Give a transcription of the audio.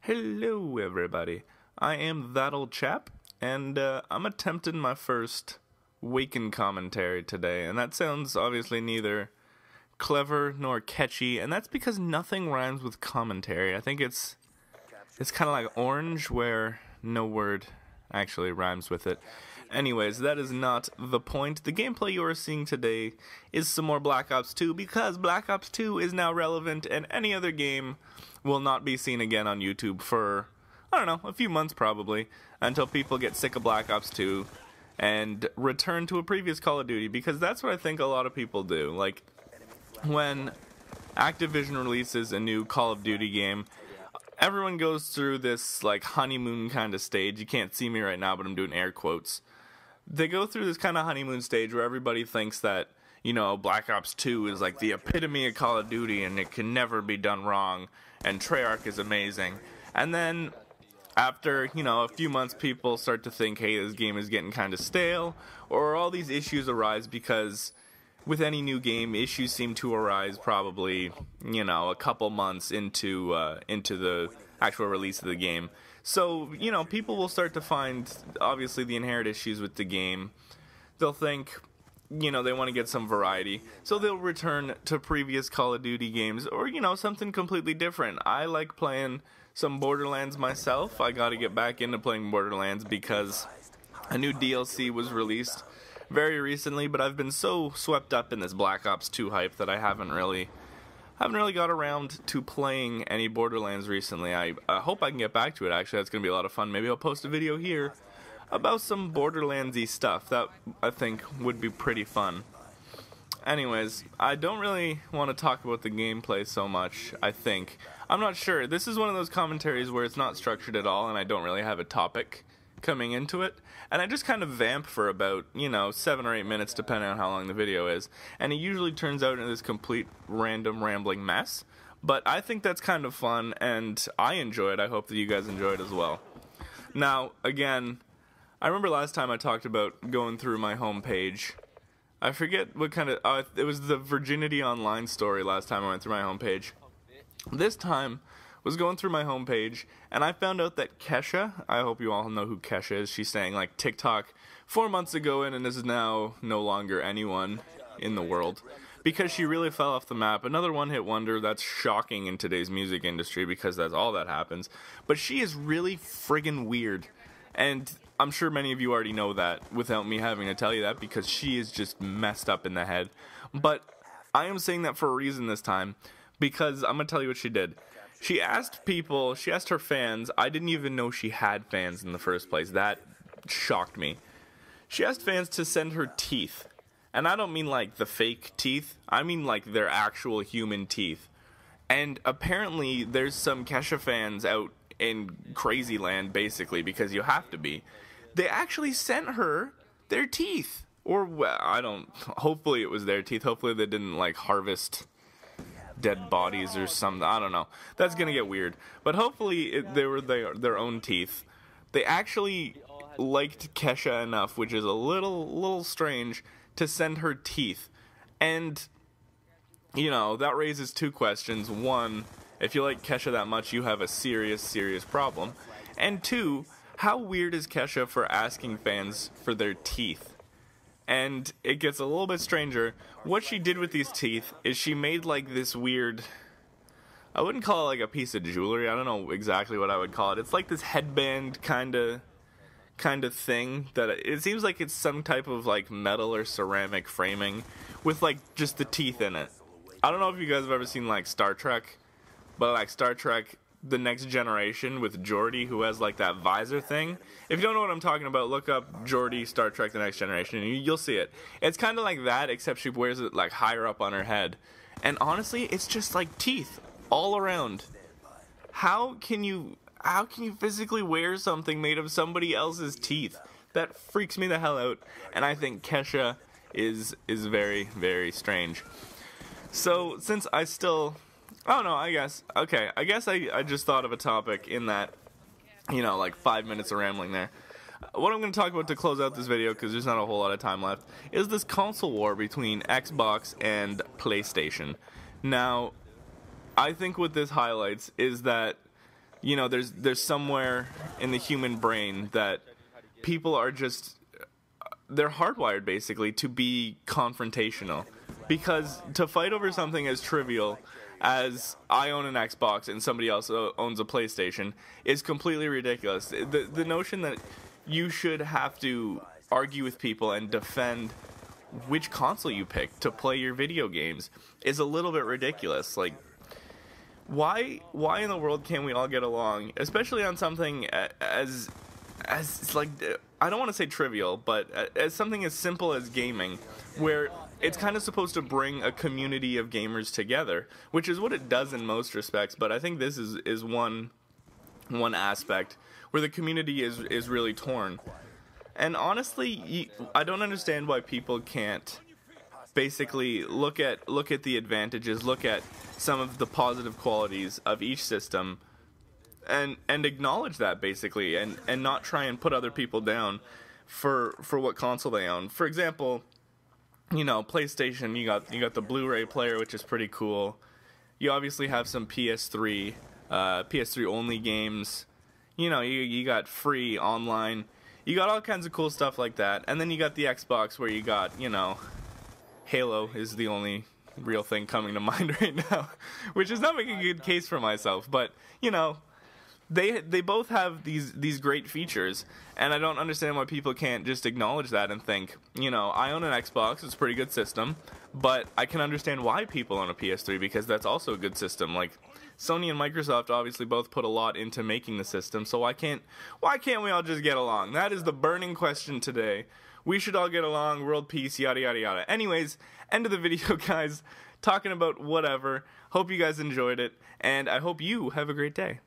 Hello everybody, I am ThatOlChap, and I'm attempting my first weekend commentary today, and that sounds obviously neither clever nor catchy, and that's because nothing rhymes with commentary. I think it's kind of like orange, where no word actually rhymes with it. Anyways, that is not the point. The gameplay you are seeing today is some more Black Ops 2, because Black Ops 2 is now relevant, and any other game will not be seen again on YouTube for, I don't know, a few months probably, until people get sick of Black Ops 2 and return to a previous Call of Duty, because that's what I think a lot of people do. Like, when Activision releases a new Call of Duty game, everyone goes through this, like, honeymoon kind of stage. You can't see me right now, but I'm doing air quotes. They go through this kind of honeymoon stage where everybody thinks that, you know, Black Ops 2 is like the epitome of Call of Duty and it can never be done wrong, and Treyarch is amazing. And then, after, you know, a few months, people start to think, hey, this game is getting kind of stale, or all these issues arise because with any new game, issues seem to arise probably, you know, a couple months into the actual release of the game. So, you know, people will start to find, obviously, the inherent issues with the game. They'll think, you know, they want to get some variety, so they'll return to previous Call of Duty games, or, you know, something completely different. I like playing some Borderlands myself. I gotta get back into playing Borderlands because a new DLC was released very recently, but I've been so swept up in this Black Ops 2 hype that I haven't really got around to playing any Borderlands recently. I hope I can get back to it, actually. That's gonna be a lot of fun. Maybe I'll post a video here about some Borderlands-y stuff. That, I think, would be pretty fun. Anyways, I don't really want to talk about the gameplay so much, I think. I'm not sure. This is one of those commentaries where it's not structured at all, and I don't really have a topic coming into it. And I just kind of vamp for about, you know, 7 or 8 minutes, depending on how long the video is. And it usually turns out into this complete random rambling mess. But I think that's kind of fun, and I enjoy it. I hope that you guys enjoy it as well. Now, again, I remember last time I talked about going through my homepage. I forget what kind of, it was the Virginity Online story last time I went through my homepage. This time was going through my homepage, and I found out that Kesha, I hope you all know who Kesha is, she's saying like TikTok 4 months ago and is now no longer anyone in the world, because she really fell off the map. Another one-hit wonder. That's shocking in today's music industry, because that's all that happens. But she is really friggin' weird, and I'm sure many of you already know that without me having to tell you that, because she is just messed up in the head. But I am saying that for a reason this time, because I'm going to tell you what she did. She asked her fans, I didn't even know she had fans in the first place. That shocked me. She asked fans to send her teeth. And I don't mean like the fake teeth, I mean like their actual human teeth. And apparently there's some Kesha fans out in crazy land, basically, because you have to be. They actually sent her their teeth. Or, well, hopefully it was their teeth. Hopefully they didn't, like, harvest dead bodies or something. I don't know. That's gonna get weird. But hopefully they were their own teeth. They actually liked Kesha enough, which is a little strange, to send her teeth. And, you know, that raises two questions. One, if you like Kesha that much, you have a serious problem. And two, how weird is Kesha for asking fans for their teeth? And it gets a little bit stranger. What she did with these teeth is she made like this weird, I wouldn't call it like a piece of jewelry, I don't know exactly what I would call it. It's like this headband kind of thing that it seems like it's some type of like metal or ceramic framing with like just the teeth in it. I don't know if you guys have ever seen like Star Trek, but like Star Trek The Next Generation with Geordi, who has like that visor thing. If you don't know what I'm talking about, look up Geordi, Star Trek The Next Generation, and you'll see it. It's kind of like that, except she wears it like higher up on her head. And honestly, it's just like teeth all around. How can you physically wear something made of somebody else's teeth? That freaks me the hell out, and I think Kesha is very strange. So, since I still, I guess I just thought of a topic in that, you know, like 5 minutes of rambling there. what I'm going to talk about to close out this video, because there's not a whole lot of time left, is this console war between Xbox and PlayStation. Now, I think what this highlights is that, you know, there's somewhere in the human brain that people are just, they're hardwired basically to be confrontational, because to fight over something as trivial as I own an Xbox and somebody else owns a PlayStation is completely ridiculous. The notion that you should have to argue with people and defend which console you pick to play your video games is a little bit ridiculous. Like, why in the world can't we all get along, especially on something as like, I don't want to say trivial, but as something as simple as gaming, where it's kind of supposed to bring a community of gamers together, which is what it does in most respects. But I think this is one aspect where the community is really torn. And honestly, I don't understand why people can't basically look at the advantages, look at some of the positive qualities of each system, and acknowledge that basically, and not try and put other people down for what console they own. For example, you know, PlayStation, you got the Blu-ray player, which is pretty cool. You obviously have some PS3 only games. You know, you got free online. You got all kinds of cool stuff like that. And then you got the Xbox, where you got, you know, Halo is the only real thing coming to mind right now, which is not making a good case for myself, but, you know, they both have these great features, and I don't understand why people can't just acknowledge that and think, you know, I own an Xbox, it's a pretty good system, but I can understand why people own a PS3, because that's also a good system. Like, Sony and Microsoft obviously both put a lot into making the system, so why can't we all just get along? That is the burning question today. We should all get along, world peace, yada yada yada. Anyways, end of the video, guys. Talking about whatever. Hope you guys enjoyed it, and I hope you have a great day.